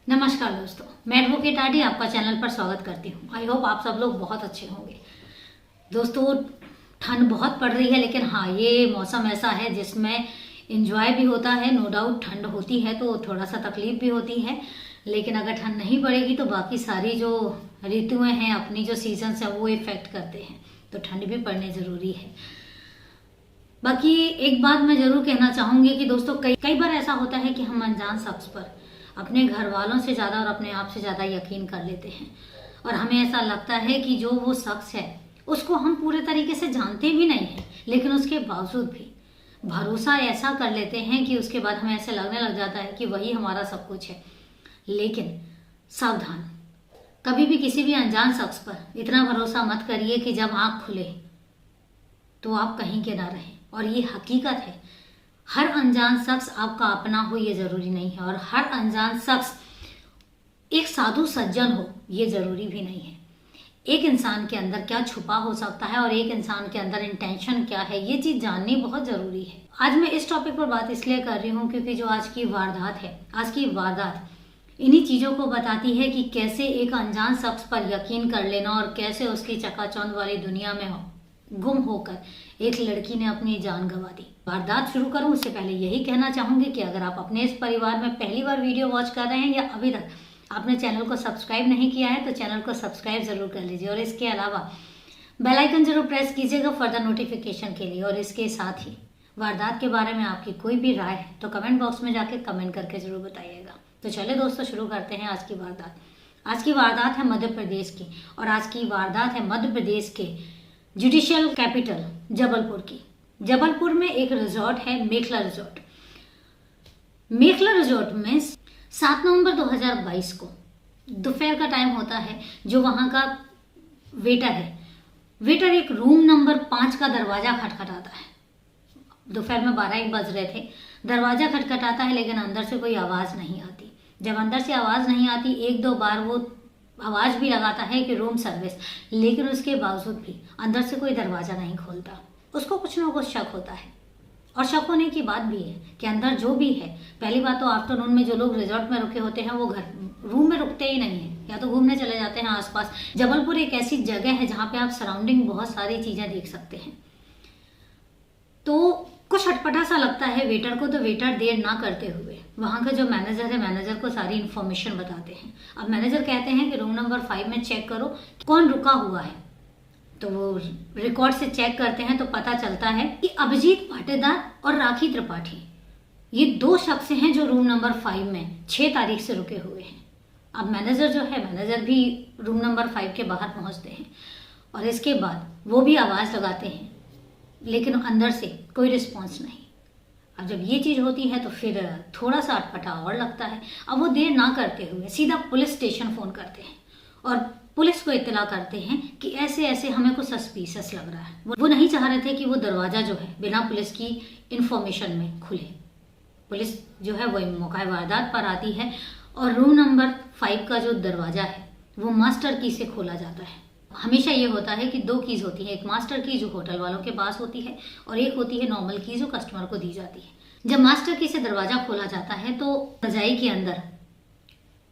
नमस्कार दोस्तों, मैं एडवोकेट आरडी आपका चैनल पर स्वागत करती हूँ। आई होप आप सब लोग बहुत अच्छे होंगे। दोस्तों, ठंड बहुत पड़ रही है, लेकिन हाँ, ये मौसम ऐसा है जिसमें इंजॉय भी होता है। नो डाउट ठंड होती है तो थोड़ा सा तकलीफ भी होती है, लेकिन अगर ठंड नहीं पड़ेगी तो बाकी सारी जो ऋतुएं हैं, अपनी जो सीजन्स हैं, वो इफेक्ट करते हैं, तो ठंड भी पड़नी ज़रूरी है। बाकी एक बात मैं ज़रूर कहना चाहूँगी कि दोस्तों, कई बार ऐसा होता है कि हम अनजान शख्स पर अपने घर वालों से ज़्यादा और अपने आप से ज़्यादा यकीन कर लेते हैं, और हमें ऐसा लगता है कि जो वो शख्स है उसको हम पूरे तरीके से जानते भी नहीं हैं, लेकिन उसके बावजूद भी भरोसा ऐसा कर लेते हैं कि उसके बाद हमें ऐसे लगने लग जाता है कि वही हमारा सब कुछ है। लेकिन सावधान, कभी भी किसी भी अनजान शख्स पर इतना भरोसा मत करिए कि जब आँख खुले तो आप कहीं के ना रहें। और ये हकीकत है, हर अनजान शख्स आपका अपना हो ये जरूरी नहीं है, और हर अनजान शख्स एक साधु सज्जन हो ये जरूरी भी नहीं है। एक इंसान के अंदर क्या छुपा हो सकता है और एक इंसान के अंदर इंटेंशन क्या है, ये चीज जाननी बहुत जरूरी है। आज मैं इस टॉपिक पर बात इसलिए कर रही हूँ क्योंकि जो आज की वारदात है, आज की वारदात इन्हीं चीजों को बताती है कि कैसे एक अनजान शख्स पर यकीन कर लेना और कैसे उसकी चकाचौंध वाली दुनिया में गुम होकर एक लड़की ने अपनी जान गंवा दी। वारदात शुरू करूं उससे पहले यही कहना चाहूंगी कि अगर आप अपने इस परिवार में पहली बार वीडियो वॉच कर रहे हैं या अभी तक आपने चैनल को सब्सक्राइब नहीं किया है तो चैनल को सब्सक्राइब जरूर कर लीजिए, और इसके अलावा बेल आइकन जरूर प्रेस कीजिएगा फर्दर नोटिफिकेशन के लिए। और इसके साथ ही वारदात के बारे में आपकी कोई भी राय है तो कमेंट बॉक्स में जाके कमेंट करके जरूर बताइएगा। तो चले दोस्तों, शुरू करते हैं आज की वारदात। आज की वारदात है मध्य प्रदेश की, और आज की वारदात है मध्य प्रदेश के जुडिशियल कैपिटल जबलपुर की। जबलपुर में एक रिजॉर्ट है, मेखला रिजॉर्ट। मेखला रिजॉर्ट में 7 नवंबर 2022 को दोपहर का टाइम होता है। जो वहां का वेटर है, वेटर एक रूम नंबर 5 का दरवाजा खटखटाता है। दोपहर में 12-1 बज रहे थे। दरवाजा खटखटाता है लेकिन अंदर से कोई आवाज नहीं आती। जब अंदर से आवाज नहीं आती, 1-2 बार वो आवाज भी लगाता है कि रूम सर्विस, लेकिन उसके बावजूद भी अंदर से कोई दरवाजा नहीं खोलता। उसको कुछ ना कुछ शक होता है, और शक होने की बात भी है कि अंदर जो भी है, पहली बात तो आफ्टरनून में जो लोग रिजॉर्ट में रुके होते हैं वो घर रूम में रुकते ही नहीं है, या तो घूमने चले जाते हैं आसपास। जबलपुर एक ऐसी जगह है जहाँ पे आप सराउंडिंग बहुत सारी चीजें देख सकते हैं। तो कुछ अटपटा सा लगता है वेटर को, तो वेटर देर ना करते हुए वहां का जो मैनेजर है, मैनेजर को सारी इन्फॉर्मेशन बताते हैं। अब मैनेजर कहते हैं कि रूम नंबर 5 में चेक करो कौन रुका हुआ है। तो वो रिकॉर्ड से चेक करते हैं तो पता चलता है कि अभिजीत पाटीदार और राखी त्रिपाठी, ये 2 शख्स हैं जो रूम नंबर 5 में 6 तारीख से रुके हुए हैं। अब मैनेजर जो है, मैनेजर भी रूम नंबर 5 के बाहर पहुंचते हैं, और इसके बाद वो भी आवाज लगाते हैं, लेकिन अंदर से कोई रिस्पॉन्स नहीं। अब जब ये चीज होती है तो फिर थोड़ा सा अटपटा और लगता है। अब वो देर ना करते हुए सीधा पुलिस स्टेशन फोन करते हैं और पुलिस को इत्तला करते हैं कि ऐसे ऐसे हमें कुछ सस्पिशियस लग रहा है। वो नहीं चाह रहे थे कि वो दरवाजा जो है बिना पुलिस की इंफॉर्मेशन में खुले। पुलिस जो है वो मौका वारदात पर आती है, और रूम नंबर 5 का जो दरवाजा है वो मास्टर की से खोला जाता है। हमेशा ये होता है कि 2 कीज होती है, एक मास्टर की जो होटल वालों के पास होती है, और एक होती है नॉर्मल की जो कस्टमर को दी जाती है। जब मास्टर की से दरवाजा खोला जाता है तो रजाई के अंदर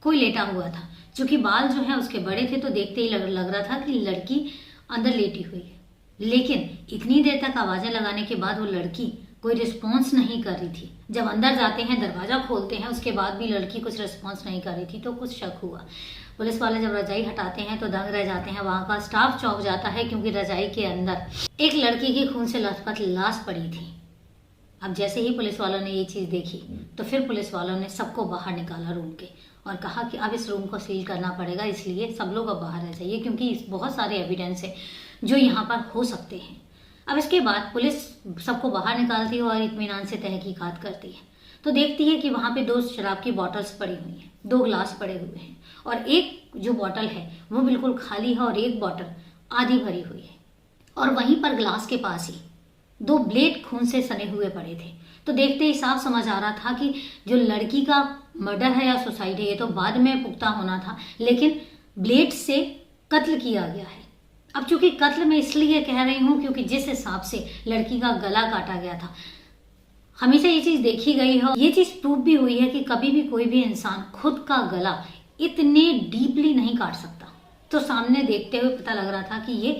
कोई लेटा हुआ था। चूंकि बाल जो है उसके बड़े थे तो देखते ही लग रहा था कि लड़की अंदर लेटी हुई है, लेकिन इतनी देर तक आवाजें लगाने के बाद वो लड़की कोई रिस्पॉन्स नहीं कर रही थी। जब अंदर जाते हैं, दरवाजा खोलते हैं, उसके बाद भी लड़की कुछ रिस्पॉन्स नहीं कर रही थी, तो कुछ शक हुआ। पुलिस वाले जब रजाई हटाते हैं तो दंग रह जाते हैं। वहां का स्टाफ चौंक जाता है क्योंकि रजाई के अंदर एक लड़की की खून से लथपथ लाश पड़ी थी। अब जैसे ही पुलिस वालों ने ये चीज देखी तो फिर पुलिस वालों ने सबको बाहर निकाला रूम के, और कहा कि अब इस रूम को सील करना पड़ेगा, इसलिए सब लोग अब बाहर रह जाइए क्योंकि बहुत सारे एविडेंस है जो यहाँ पर हो सकते हैं। अब इसके बाद पुलिस सबको बाहर निकालती है और इत्मीनान से तहकीकात करती है, तो देखती है कि वहां पे 2 शराब की बॉटल्स पड़ी हुई हैं, 2 ग्लास पड़े हुए हैं, और एक जो बॉटल है वो बिल्कुल खाली है और एक बॉटल आधी भरी हुई है। और वहीं पर ग्लास के पास ही 2 ब्लेड खून से सने हुए पड़े थे। तो देखते ही साफ समझ आ रहा था कि जो लड़की का मर्डर है या सुसाइड है ये तो बाद में पुख्ता होना था, लेकिन ब्लेड से कत्ल किया गया है। अब चूंकि कत्ल मैं इसलिए कह रही हूं क्योंकि जिस हिसाब से लड़की का गला काटा गया था, हमेशा ये चीज देखी गई है, ये चीज प्रूव भी हुई है कि कभी भी कोई भी इंसान खुद का गला इतने डीपली नहीं काट सकता। तो सामने देखते हुए पता लग रहा था कि ये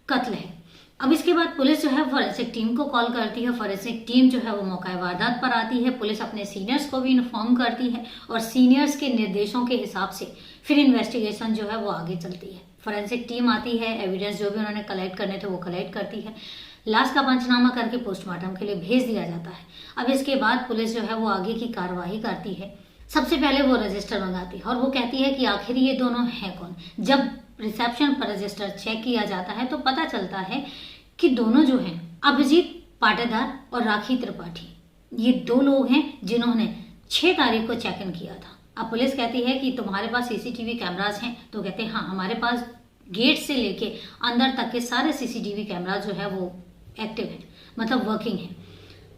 कत्ल है। अब इसके बाद पुलिस जो है फॉरेंसिक टीम को कॉल करती है। फॉरेंसिक टीम जो है वो मौका वारदात पर आती है। पुलिस अपने सीनियर्स को भी इन्फॉर्म करती है और सीनियर्स के निर्देशों के हिसाब से फिर इन्वेस्टिगेशन जो है वो आगे चलती है। फॉरेंसिक टीम आती है, एविडेंस जो भी उन्होंने कलेक्ट करने थे वो कलेक्ट करती है, लाश का पंचनामा करके पोस्टमार्टम के लिए भेज दिया जाता है। अब इसके बाद पुलिस जो है वो आगे की कार्रवाई करती है। सबसे पहले वो रजिस्टर मंगाती है और वो कहती है कि आखिर ये दोनों हैं कौन। जब रिसेप्शन पर रजिस्टर चेक किया जाता है तो पता चलता है कि दोनों जो हैं अभिजीत पाटेदार और राखी त्रिपाठी, ये दो लोग हैं जिन्होंने 6 तारीख को चेक इन किया था। अब पुलिस कहती है कि तुम्हारे पास सीसीटीवी कैमरास हैं, तो कहते हैं हाँ हमारे पास गेट से लेके अंदर तक के सारे सीसीटीवी कैमरास जो है वो एक्टिव है, मतलब वर्किंग है।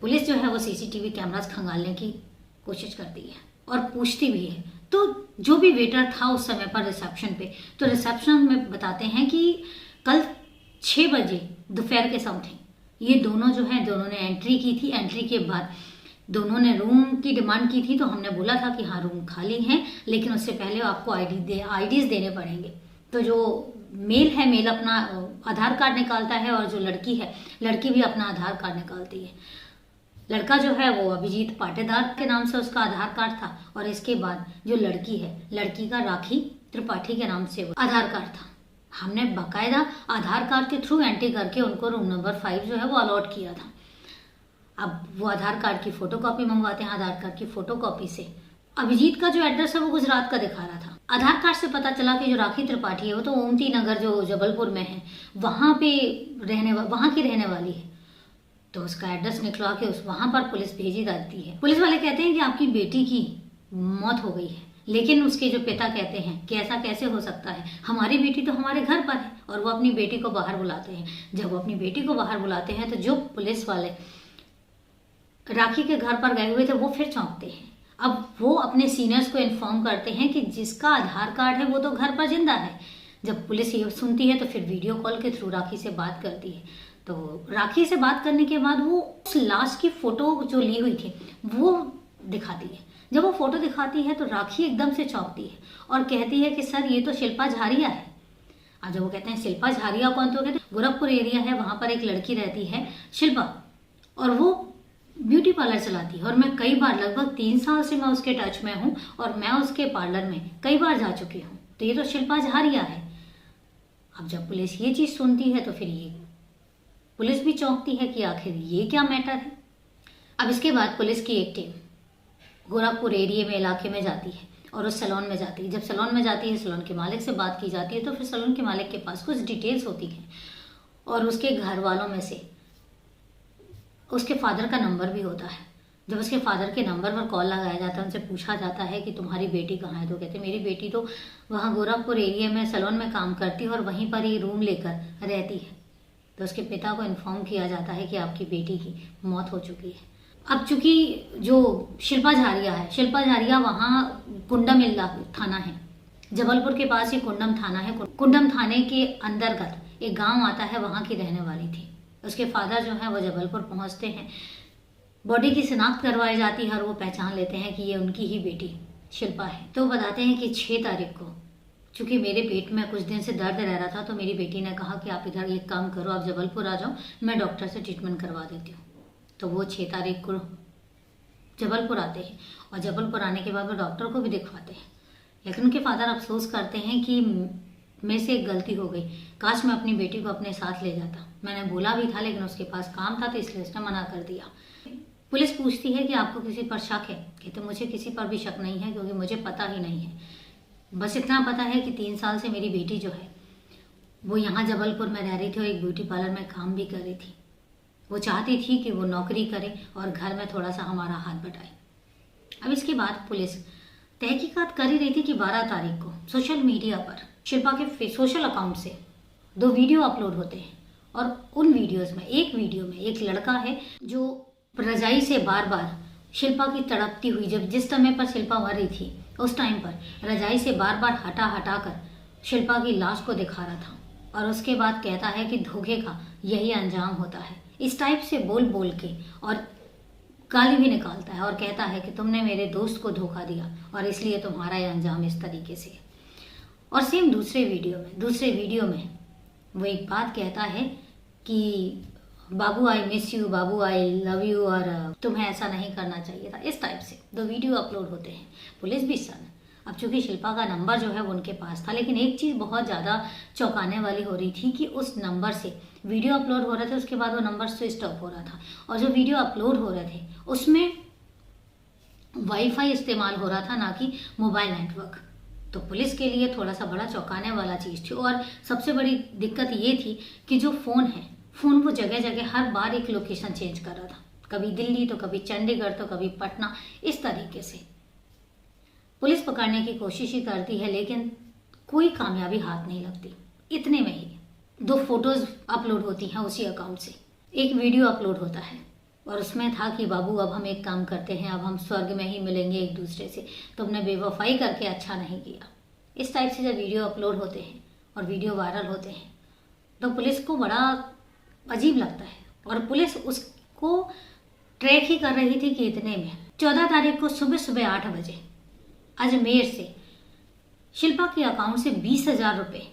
पुलिस जो है वो सीसीटीवी कैमरास खंगालने की कोशिश करती है और पूछती भी है। तो जो भी वेटर था उस समय पर रिसेप्शन पे, तो रिसेप्शन में बताते हैं कि कल 6 बजे दोपहर के समथिंग ये दोनों जो है दोनों ने एंट्री की थी। एंट्री के बाद दोनों ने रूम की डिमांड की थी, तो हमने बोला था कि हाँ रूम खाली है, लेकिन उससे पहले आपको आईडीज देने पड़ेंगे। तो जो मेल है, मेल अपना आधार कार्ड निकालता है और जो लड़की है, लड़की भी अपना आधार कार्ड निकालती है। लड़का जो है वो अभिजीत पाटेदार के नाम से उसका आधार कार्ड था और इसके बाद जो लड़की है, लड़की का राखी त्रिपाठी के नाम से वो आधार कार्ड था। हमने बाकायदा आधार कार्ड के थ्रू एंट्री करके उनको रूम नंबर 5 जो है वो अलॉट किया था। अब वो आधार कार्ड की फोटोकॉपी मंगवाते हैं। आधार कार्ड की फोटोकॉपी से अभिजीत का जो एड्रेस है वो गुजरात का दिखा रहा था। आधार कार्ड से पता चला कि जो राखी त्रिपाठी है वो तो ओमती नगर जो जबलपुर में है वहां की रहने वाली है। तो उसका एड्रेस निकलवा के वहां पर पुलिस भेजी जाती है। पुलिस वाले कहते हैं कि आपकी बेटी की मौत हो गई है, लेकिन उसके जो पिता कहते हैं कि ऐसा कैसे हो सकता है, हमारी बेटी तो हमारे घर पर है। और वो अपनी बेटी को बाहर बुलाते हैं। जब वो अपनी बेटी को बाहर बुलाते हैं तो जो पुलिस वाले राखी के घर पर गए हुए थे वो फिर चौंकते हैं। अब वो अपने सीनियर्स को इन्फॉर्म करते हैं कि जिसका आधार कार्ड है वो तो घर पर जिंदा है। जब पुलिस ये सुनती है तो फिर वीडियो कॉल के थ्रू राखी से बात करती है। तो राखी से बात करने के बाद वो उस लाश की फोटो जो ली हुई थी वो दिखाती है। जब वो फोटो दिखाती है तो राखी एकदम से चौंकती है और कहती है कि सर ये तो शिल्पा झारिया है। अब जब वो कहते हैं शिल्पा झारिया कौन, तो कहते हैं गोरखपुर एरिया है, वहां पर एक लड़की रहती है शिल्पा और वो ब्यूटी पार्लर चलाती है और मैं कई बार, लगभग 3 साल से मैं उसके टच में हूँ और मैं उसके पार्लर में कई बार जा चुकी हूँ, तो ये तो शिल्पा झारिया है। अब जब पुलिस ये चीज सुनती है तो फिर ये पुलिस भी चौंकती है कि आखिर ये क्या मैटर है। अब इसके बाद पुलिस की एक टीम गोरखपुर एरिया में इलाके में जाती है और उस सैलून में जाती है। जब सैलून में जाती है, सैलून के मालिक से बात की जाती है, तो फिर सैलून के मालिक के पास कुछ डिटेल्स होती हैं और उसके घर वालों में से उसके फादर का नंबर भी होता है। जब उसके फादर के नंबर पर कॉल लगाया जाता है, उनसे पूछा जाता है कि तुम्हारी बेटी कहाँ है, तो कहते मेरी बेटी तो वहाँ गोरखपुर एरिया में सैलून में काम करती है और वहीं पर ही रूम लेकर रहती है। तो उसके पिता को इन्फॉर्म किया जाता है कि आपकी बेटी की मौत हो चुकी है। अब चूंकि जो शिल्पा झारिया है, शिल्पा झारिया वहाँ कुंडम थाना है, जबलपुर के पास ही कुंडम थाना है। कुंडम थाने के अंतर्गत एक गांव आता है, वहाँ की रहने वाली थी। उसके फादर जो है वो जबलपुर पहुँचते हैं, बॉडी की शिनाख्त करवाई जाती है और वो पहचान लेते हैं कि ये उनकी ही बेटी शिल्पा है। तो बताते हैं कि 6 तारीख को चूंकि मेरे पेट में कुछ दिन से दर्द रह रहा था, तो मेरी बेटी ने कहा कि आप इधर एक काम करो, आप जबलपुर आ जाओ, मैं डॉक्टर से ट्रीटमेंट करवा देती हूँ। तो वो 6 तारीख को जबलपुर आते हैं और जबलपुर आने के बाद वो डॉक्टर को भी दिखवाते हैं। लेकिन उनके फादर अफसोस करते हैं कि मेरे से एक गलती हो गई, काश मैं अपनी बेटी को अपने साथ ले जाता। मैंने बोला भी था लेकिन उसके पास काम था, तो इसलिए उसने मना कर दिया। पुलिस पूछती है कि आपको किसी पर शक है? कहते मुझे किसी पर भी शक नहीं है, क्योंकि मुझे पता ही नहीं है। बस इतना पता है कि 3 साल से मेरी बेटी जो है वो यहाँ जबलपुर में रह रही थी और एक ब्यूटी पार्लर में काम भी कर रही थी। वो चाहती थी कि वो नौकरी करे और घर में थोड़ा सा हमारा हाथ बटाए। अब इसके बाद पुलिस तहकीकात कर ही रही थी कि 12 तारीख को सोशल मीडिया पर शिल्पा के सोशल अकाउंट से 2 वीडियो अपलोड होते हैं और उन वीडियोस में एक वीडियो में एक लड़का है जो रजाई से बार बार शिल्पा की तड़पती हुई, जब जिस समय पर शिल्पा मर रही थी उस टाइम पर रजाई से बार बार हटा कर शिल्पा की लाश को दिखा रहा था और उसके बाद कहता है कि धोखे का यही अंजाम होता है। इस टाइप से बोल बोल के और गाली भी निकालता है और कहता है कि तुमने मेरे दोस्त को धोखा दिया और इसलिए तुम्हारा यह अंजाम इस तरीके से है। और सेम दूसरे वीडियो में वो एक बात कहता है कि babu I miss you, babu I love you, और तुम्हें ऐसा नहीं करना चाहिए था। इस टाइप से 2 वीडियो अपलोड होते हैं। पुलिस भी सन। अब चूंकि शिल्पा का नंबर जो है वो उनके पास था, लेकिन एक चीज़ बहुत ज़्यादा चौंकाने वाली हो रही थी कि उस नंबर से वीडियो अपलोड हो रहे थे, उसके बाद वो नंबर स्विच ऑफ हो रहा था, और जो वीडियो अपलोड हो रहे थे उसमें वाईफाई इस्तेमाल हो रहा था, ना कि मोबाइल नेटवर्क। तो पुलिस के लिए थोड़ा सा बड़ा चौंकाने वाला चीज़ थी। और सबसे बड़ी दिक्कत ये थी कि जो फ़ोन वो जगह जगह हर बार एक लोकेशन चेंज कर रहा था, कभी दिल्ली तो कभी चंडीगढ़ तो कभी पटना, इस तरीके से। पुलिस पकड़ने की कोशिश ही करती है लेकिन कोई कामयाबी हाथ नहीं लगती। इतने में ही 2 फोटोज अपलोड होती हैं उसी अकाउंट से। एक वीडियो अपलोड होता है और उसमें था कि बाबू अब हम एक काम करते हैं, अब हम स्वर्ग में ही मिलेंगे एक दूसरे से, तुमने बेवफाई करके अच्छा नहीं किया। इस टाइप से जब वीडियो अपलोड होते हैं और वीडियो वायरल होते हैं तो पुलिस को बड़ा अजीब लगता है, और पुलिस उसको ट्रैक ही कर रही थी कि इतने में 14 तारीख को सुबह 8 बजे अजमेर से शिल्पा के अकाउंट से 20,000 रुपये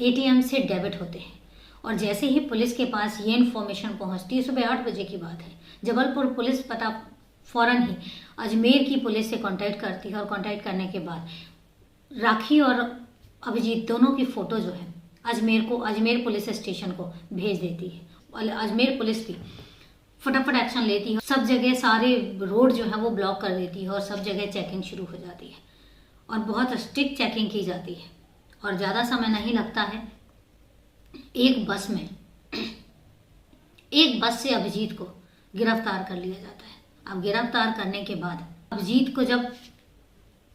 ATM से डेबिट होते हैं। और जैसे ही पुलिस के पास ये इन्फॉर्मेशन पहुंचती है, सुबह 8 बजे की बात है, जबलपुर पुलिस पता फौरन ही अजमेर की पुलिस से कांटेक्ट करती है, और कांटेक्ट करने के बाद राखी और अभिजीत दोनों की फ़ोटो जो है अजमेर पुलिस स्टेशन को भेज देती है। और अजमेर पुलिस भी फटाफट एक्शन लेती है, सब जगह सारे रोड जो है वो ब्लॉक कर देती है और सब जगह चेकिंग शुरू हो जाती है और बहुत स्ट्रिक्ट चेकिंग की जाती है। और ज़्यादा समय नहीं लगता है, एक बस से अभिजीत को गिरफ्तार कर लिया जाता है। अब गिरफ्तार करने के बाद अभिजीत को जब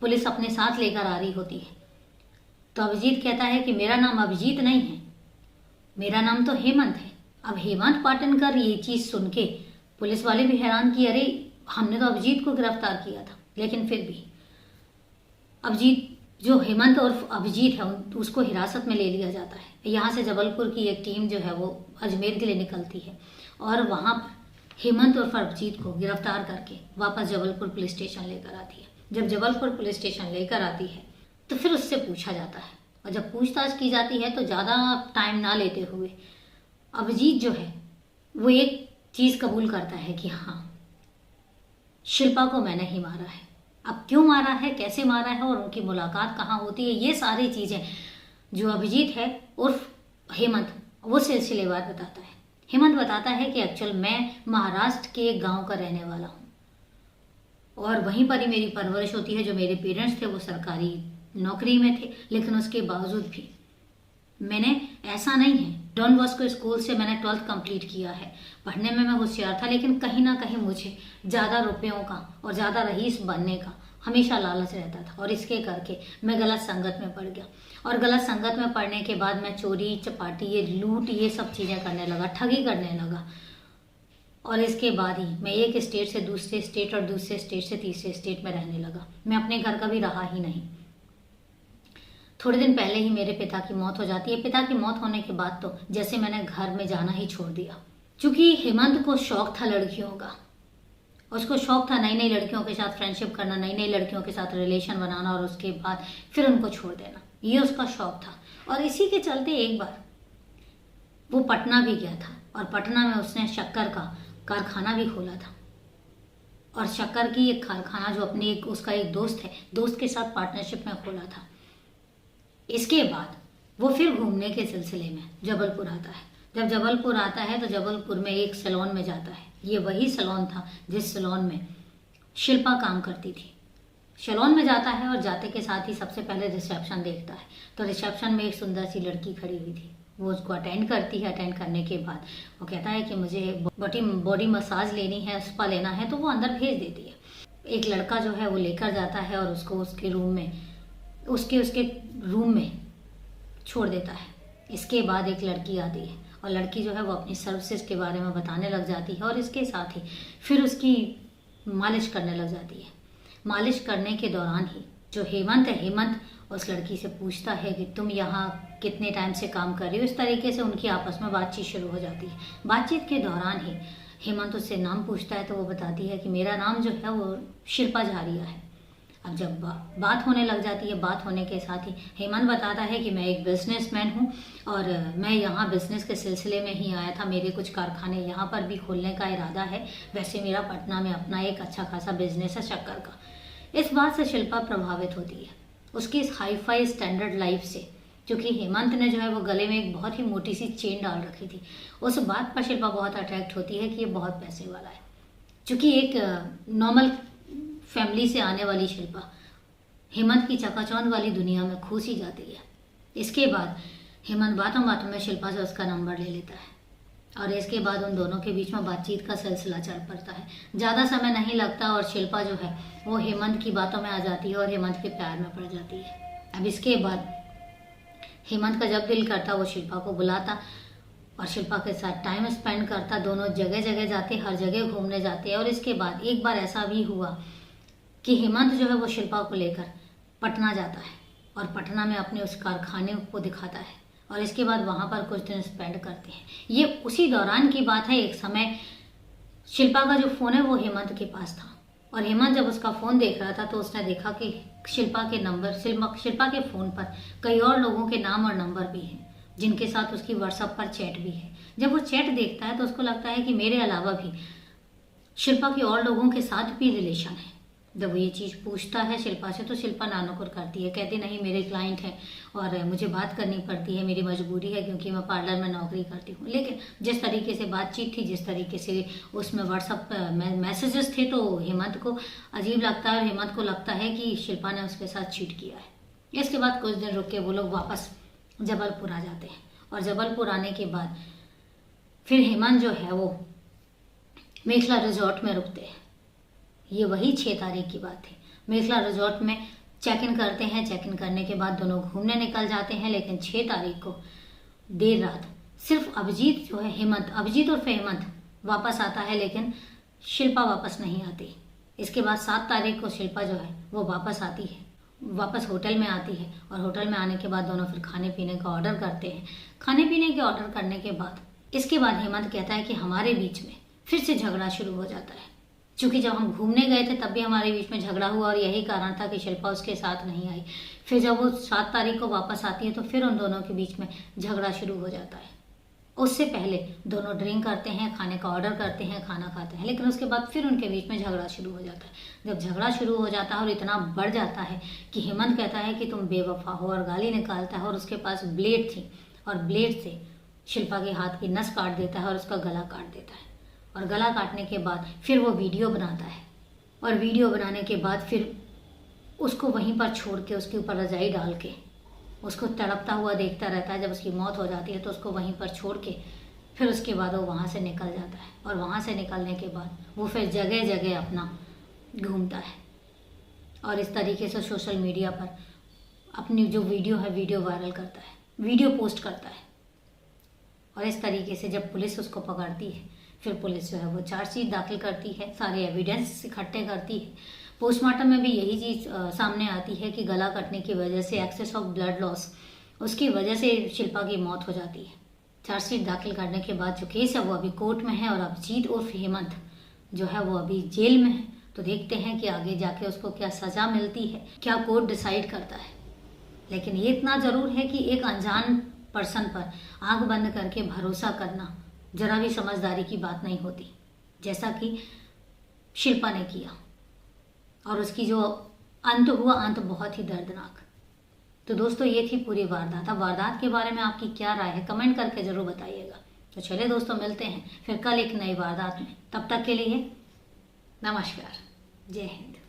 पुलिस अपने साथ लेकर आ रही होती है तो अभिजीत कहता है कि मेरा नाम अभिजीत नहीं है, मेरा नाम तो हेमंत है। अब हेमंत पाटनकर ये चीज़ सुन के पुलिस वाले भी हैरान कि अरे हमने तो अभिजीत को गिरफ्तार किया था, लेकिन फिर भी अभिजीत जो हेमंत और अभिजीत है उसको हिरासत में ले लिया जाता है। यहाँ से जबलपुर की एक टीम जो है वो अजमेर के लिए निकलती है और वहाँ पर हेमंत और अभिजीत को गिरफ्तार करके वापस जबलपुर पुलिस स्टेशन लेकर आती है। जब जबलपुर पुलिस स्टेशन लेकर आती है तो फिर उससे पूछा जाता है, और जब पूछताछ की जाती है तो ज़्यादा टाइम ना लेते हुए अभिजीत जो है वो एक चीज़ कबूल करता है कि हाँ, शिल्पा को मैंने ही मारा है। अब क्यों मारा है, कैसे मारा है और उनकी मुलाकात कहाँ होती है, ये सारी चीज़ें जो अभिजीत है उर्फ हेमंत वो सिलसिलेवार बताता है। हेमंत बताता है कि एक्चुअल मैं महाराष्ट्र के एक गाँव का रहने वाला हूँ और वहीं पर ही मेरी परवरिश होती है। जो मेरे पेरेंट्स थे वो सरकारी नौकरी में थे, लेकिन उसके बावजूद भी मैंने ऐसा नहीं है, डॉन बॉस्को स्कूल से मैंने 12th कंप्लीट किया है। पढ़ने में मैं होशियार था, लेकिन कहीं ना कहीं मुझे ज़्यादा रुपयों का और ज़्यादा रईस बनने का हमेशा लालच रहता था, और इसके करके मैं गलत संगत में पड़ गया। और गलत संगत में पड़ने के बाद मैं चोरी चपाटी, ये लूट, ये सब चीज़ें करने लगा, ठगी करने लगा। और इसके बाद ही मैं एक स्टेट से दूसरे स्टेट और दूसरे स्टेट से तीसरे स्टेट में रहने लगा। मैं अपने घर का भी रहा ही नहीं। थोड़े दिन पहले ही मेरे पिता की मौत हो जाती है। पिता की मौत होने के बाद तो जैसे मैंने घर में जाना ही छोड़ दिया। क्योंकि हेमंत को शौक था लड़कियों का, उसको शौक था नई नई लड़कियों के साथ फ्रेंडशिप करना, नई नई लड़कियों के साथ रिलेशन बनाना और उसके बाद फिर उनको छोड़ देना, ये उसका शौक था। और इसी के चलते एक बार वो पटना भी गया था, और पटना में उसने शक्कर का कारखाना भी खोला था। और शक्कर की एक कारखाना जो अपनी उसका एक दोस्त के साथ पार्टनरशिप में खोला था। इसके बाद वो फिर घूमने के सिलसिले में जबलपुर आता है। जब जबलपुर आता है तो जबलपुर में एक सैलून में जाता है। ये वही सैलून था जिस सैलून में शिल्पा काम करती थी। सैलून में जाता है और जाते के साथ ही सबसे पहले रिसेप्शन देखता है। तो रिसेप्शन में एक सुंदर सी लड़की खड़ी हुई थी, वो उसको अटेंड करती है। अटेंड करने के बाद वो कहता है कि मुझे बॉडी मसाज लेनी है, स्पा लेना है, तो वो अंदर भेज देती है। एक लड़का जो है वो लेकर जाता है और उसको उसके रूम में छोड़ देता है। इसके बाद एक लड़की आती है और लड़की जो है वो अपनी सर्विसेज के बारे में बताने लग जाती है और इसके साथ ही फिर उसकी मालिश करने लग जाती है। मालिश करने के दौरान ही जो हेमंत उस लड़की से पूछता है कि तुम यहाँ कितने टाइम से काम कर रही हो। इस तरीके से उनकी आपस में बातचीत शुरू हो जाती है। बातचीत के दौरान ही हेमंत उससे नाम पूछता है तो वो बताती है कि मेरा नाम जो है वो शिल्पा झारिया है। अब जब बात होने लग जाती है, बात होने के साथ ही हेमंत बताता है कि मैं एक बिजनेसमैन हूँ और मैं यहाँ बिजनेस के सिलसिले में ही आया था। मेरे कुछ कारखाने यहाँ पर भी खोलने का इरादा है। वैसे मेरा पटना में अपना एक अच्छा खासा बिजनेस है शक्कर का। इस बात से शिल्पा प्रभावित होती है, उसकी इस हाई फाई स्टैंडर्ड लाइफ से, क्योंकि हेमंत ने जो है वो गले में एक बहुत ही मोटी सी चेन डाल रखी थी। उस बात पर शिल्पा बहुत अट्रैक्ट होती है कि ये बहुत पैसे वाला है। क्योंकि एक नॉर्मल फैमिली से आने वाली शिल्पा हेमंत की चकाचौंध वाली दुनिया में खो सी जाती है। इसके बाद हेमंत बातों बातों में शिल्पा से उसका नंबर ले लेता है और इसके बाद उन दोनों के बीच में बातचीत का सिलसिला चल पड़ता है। ज़्यादा समय नहीं लगता और शिल्पा जो है वो हेमंत की बातों में आ जाती है और हेमंत के प्यार में पड़ जाती है। अब इसके बाद हेमंत का जब दिल करता वो शिल्पा को बुलाता और शिल्पा के साथ टाइम स्पेंड करता। दोनों जगह जगह जाते, हर जगह घूमने जाते। और इसके बाद एक बार ऐसा भी हुआ कि हेमंत जो है वो शिल्पा को लेकर पटना जाता है और पटना में अपने उस कारखाने को दिखाता है और इसके बाद वहाँ पर कुछ दिन स्पेंड करते हैं। ये उसी दौरान की बात है। एक समय शिल्पा का जो फ़ोन है वो हेमंत के पास था और हेमंत जब उसका फ़ोन देख रहा था तो उसने देखा कि शिल्पा के नंबर, शिल्पा के फ़ोन पर कई और लोगों के नाम और नंबर भी हैं जिनके साथ उसकी व्हाट्सएप पर चैट भी है। जब वो चैट देखता है तो उसको लगता है कि मेरे अलावा भी शिल्पा के और लोगों के साथ भी रिलेशन है। जब वो ये चीज़ पूछता है शिल्पा से तो शिल्पा नानुकुर करती है, कहती नहीं मेरे क्लाइंट हैं और मुझे बात करनी पड़ती है, मेरी मजबूरी है क्योंकि मैं पार्लर में नौकरी करती हूँ। लेकिन जिस तरीके से बातचीत थी, जिस तरीके से उसमें व्हाट्सएप मैसेजेस थे तो हेमंत को अजीब लगता है और हेमंत को लगता है कि शिल्पा ने उसके साथ चीट किया है। इसके बाद कुछ दिन रुक के वो लोग वापस जबलपुर आ जाते हैं और जबलपुर आने के बाद फिर हेमंत जो है वो मेखला रिजॉर्ट में रुकते हैं। ये वही 6 तारीख की बात है। मेखला रिजॉर्ट में चेक इन करते हैं। चेक इन करने के बाद दोनों घूमने निकल जाते हैं। लेकिन 6 तारीख को देर रात सिर्फ अभिजीत जो है अभिजीत और हेमंत वापस आता है, लेकिन शिल्पा वापस नहीं आती। इसके बाद 7 तारीख को शिल्पा जो है वो वापस आती है, वापस होटल में आती है और होटल में आने के बाद दोनों फिर खाने पीने का ऑर्डर करते हैं। खाने पीने के ऑर्डर करने के बाद इसके बाद हेमंत कहता है कि हमारे बीच में फिर से झगड़ा शुरू हो जाता है। क्योंकि जब हम घूमने गए थे तब भी हमारे बीच में झगड़ा हुआ और यही कारण था कि शिल्पा उसके साथ नहीं आई। फिर जब वो 7 तारीख को वापस आती है तो फिर उन दोनों के बीच में झगड़ा शुरू हो जाता है। उससे पहले दोनों ड्रिंक करते हैं, खाने का ऑर्डर करते हैं, खाना खाते हैं, लेकिन उसके बाद फिर उनके बीच में झगड़ा शुरू हो जाता है। जब झगड़ा शुरू हो जाता है और इतना बढ़ जाता है कि हेमंत कहता है कि तुम बेवफा हो और गाली निकालता है और उसके पास ब्लेड थी और ब्लेड से शिल्पा के हाथ की नस काट देता है और उसका गला काट देता है। और गला काटने के बाद फिर वो वीडियो बनाता है और वीडियो बनाने के बाद फिर उसको वहीं पर छोड़ के उसके ऊपर रजाई डाल के उसको तड़पता हुआ देखता रहता है। जब उसकी मौत हो जाती है तो उसको वहीं पर छोड़ के फिर उसके बाद वो वहाँ से निकल जाता है और वहाँ से निकलने के बाद वो फिर जगह जगह अपना घूमता है और इस तरीके से सोशल मीडिया पर अपनी जो वीडियो है वीडियो वायरल करता है, वीडियो पोस्ट करता है। और इस तरीके से जब पुलिस उसको पकड़ती है फिर पुलिस जो है वो चार्जशीट दाखिल करती है, सारे एविडेंस इकट्ठे करती है। पोस्टमार्टम में भी यही चीज़ सामने आती है कि गला कटने की वजह से एक्सेस ऑफ ब्लड लॉस, उसकी वजह से शिल्पा की मौत हो जाती है। चार्जशीट दाखिल करने के बाद जो केस है वो अभी कोर्ट में है और अभिजीत उर्फ हेमंत जो है वो अभी जेल में है। तो देखते हैं कि आगे जाके उसको क्या सज़ा मिलती है, क्या कोर्ट डिसाइड करता है। लेकिन ये इतना ज़रूर है कि एक अनजान पर्सन पर आंख बंद करके भरोसा करना जरा भी समझदारी की बात नहीं होती, जैसा कि शिल्पा ने किया और उसकी जो अंत हुआ, अंत बहुत ही दर्दनाक। तो दोस्तों ये थी पूरी वारदात। अब वारदात के बारे में आपकी क्या राय है कमेंट करके ज़रूर बताइएगा। तो चलिए दोस्तों मिलते हैं फिर कल एक नई वारदात में। तब तक के लिए नमस्कार, जय हिंद।